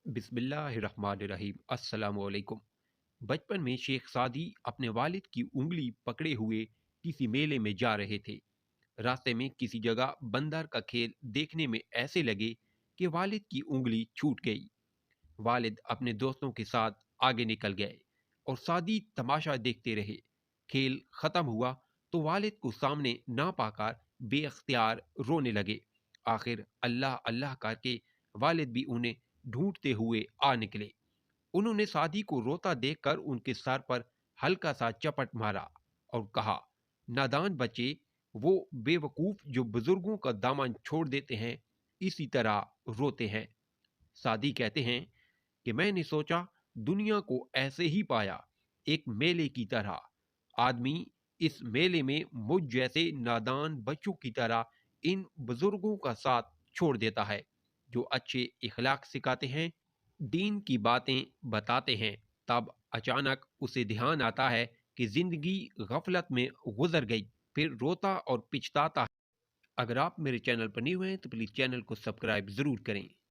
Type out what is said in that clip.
बिस्मिल्लाहिर्रहमानिर्रहीम। अस्सलाम वालेकुम। बचपन में शेख सादी अपने वालिद की उंगली पकड़े हुए किसी मेले में जा रहे थे। रास्ते में किसी जगह बंदर का खेल देखने में ऐसे लगे कि वालिद की उंगली छूट गई। वालिद अपने दोस्तों के साथ आगे निकल गए और सादी तमाशा देखते रहे। खेल खत्म हुआ तो वालिद को सामने ना पाकर बेअख्तियार रोने लगे। आखिर अल्लाह अल्लाह करके वालिद भी उन्हें ढूंढते हुए आ निकले। उन्होंने सादी को रोता देखकर उनके सर पर हल्का सा चपट मारा और कहा, नादान बच्चे, वो बेवकूफ जो बुजुर्गों का दामन छोड़ देते हैं इसी तरह रोते हैं। सादी कहते हैं कि मैंने सोचा दुनिया को ऐसे ही पाया, एक मेले की तरह। आदमी इस मेले में मुझ जैसे नादान बच्चों की तरह इन बुजुर्गों का साथ छोड़ देता है, जो अच्छे इखलाक सिखाते हैं, दीन की बातें बताते हैं। तब अचानक उसे ध्यान आता है कि जिंदगी गफलत में गुजर गई। फिर रोता और पिछताता है। अगर आप मेरे चैनल पर नहीं हुए हैं तो प्लीज़ चैनल को सब्सक्राइब ज़रूर करें।